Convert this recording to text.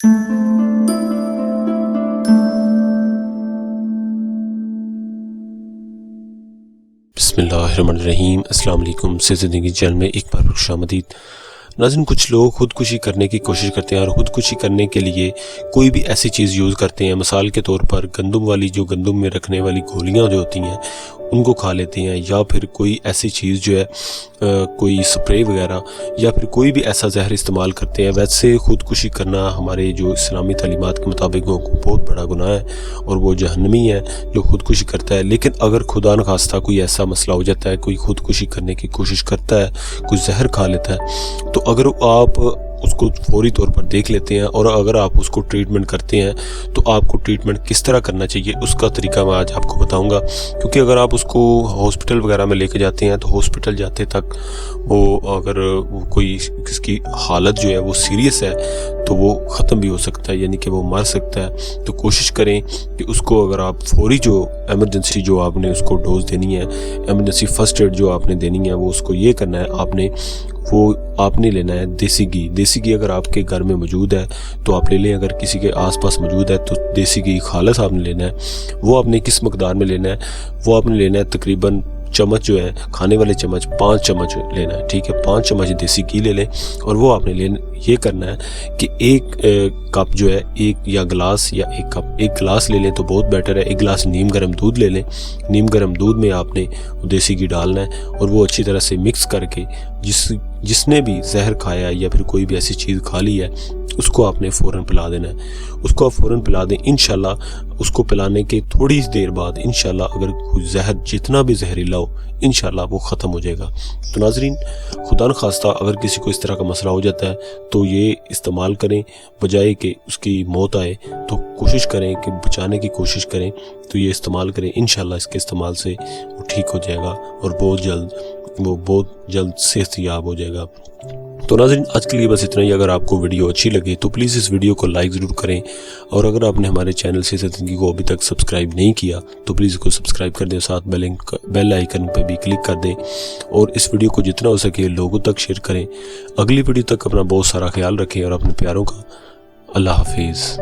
بسم اللہ الرحمن الرحیم۔ السلام علیکم۔ سے زندگی چینل میں ایک بار خوش آمدید۔ ناظرین، کچھ لوگ خودکشی کرنے کی کوشش کرتے ہیں اور خودکشی کرنے کے لیے کوئی بھی ایسی چیز یوز کرتے ہیں، مثال کے طور پر گندم والی جو گندم میں رکھنے والی گولیاں جو ہوتی ہیں ان کو کھا لیتے ہیں، یا پھر کوئی ایسی چیز جو ہے کوئی سپرے وغیرہ، یا پھر کوئی بھی ایسا زہر استعمال کرتے ہیں۔ ویسے خودکشی کرنا ہمارے جو اسلامی تعلیمات کے مطابق بہت بڑا گناہ ہے اور وہ جہنمی ہے جو خودکشی کرتا ہے۔ لیکن اگر خدا نخواستہ کوئی ایسا مسئلہ ہو جاتا ہے، کوئی خودکشی کرنے کی کوشش کرتا ہے، کوئی زہر کھا لیتا ہے، تو اگر آپ اس کو فوری طور پر دیکھ لیتے ہیں اور اگر آپ اس کو ٹریٹمنٹ کرتے ہیں تو آپ کو ٹریٹمنٹ کس طرح کرنا چاہیے اس کا طریقہ میں آج آپ کو بتاؤں گا۔ کیونکہ اگر آپ اس کو ہاسپٹل وغیرہ میں لے کے جاتے ہیں تو ہاسپٹل جاتے تک وہ اگر کوئی کس کی حالت جو ہے وہ سیریس ہے تو وہ ختم بھی ہو سکتا ہے، یعنی کہ وہ مر سکتا ہے۔ تو کوشش کریں کہ اس کو اگر آپ فوری جو ایمرجنسی جو آپ نے اس کو ڈوز دینی ہے، ایمرجنسی فرسٹ ایڈ جو آپ نے دینی ہے، وہ اس کو یہ کرنا ہے، آپ نے لینا ہے دیسی گھی۔ دیسی گھی اگر آپ کے گھر میں موجود ہے تو آپ لے لیں، اگر کسی کے آس پاس موجود ہے تو دیسی گھی خالص آپ نے لینا ہے۔ وہ آپ نے کس مقدار میں لینا ہے؟ وہ آپ نے لینا ہے تقریباً چمچ جو ہے کھانے والے چمچ 5 چمچ لینا ہے، ٹھیک ہے؟ 5 چمچ دیسی گھی لے لیں اور وہ آپ نے یہ کرنا ہے کہ ایک کپ جو ہے یا ایک گلاس لے لیں تو بہت بیٹر ہے۔ ایک گلاس نیم گرم دودھ لے لیں، نیم گرم دودھ میں آپ نے دیسی گھی ڈالنا ہے اور وہ اچھی طرح سے مکس کر کے جس نے بھی زہر کھایا یا پھر کوئی بھی ایسی چیز کھا لی ہے اس کو آپ نے فوراً پلا دینا ہے۔ اس کو آپ فوراً پلا دیں، انشاءاللہ اس کو پلانے کے تھوڑی دیر بعد انشاءاللہ اگر کوئی زہر جتنا بھی زہریلا ہو انشاءاللہ وہ ختم ہو جائے گا۔ تو ناظرین، خدا نخواستہ اگر کسی کو اس طرح کا مسئلہ ہو جاتا ہے تو یہ استعمال کریں، بجائے کہ اس کی موت آئے تو کوشش کریں کہ بچانے کی کوشش کریں، تو یہ استعمال کریں۔ انشاءاللہ اس کے استعمال سے وہ ٹھیک ہو جائے گا اور بہت جلد صحت یاب ہو جائے گا۔ تو ناظرین، آج کے لیے بس اتنا ہی۔ اگر آپ کو ویڈیو اچھی لگے تو پلیز اس ویڈیو کو لائک ضرور کریں، اور اگر آپ نے ہمارے چینل سے زندگی کو ابھی تک سبسکرائب نہیں کیا تو پلیز اس کو سبسکرائب کر دیں، ساتھ بیل آئیکن پہ بھی کلک کر دیں، اور اس ویڈیو کو جتنا ہو سکے لوگوں تک شیئر کریں۔ اگلی ویڈیو تک اپنا بہت سارا خیال رکھیں اور اپنے پیاروں کا۔ اللہ حافظ۔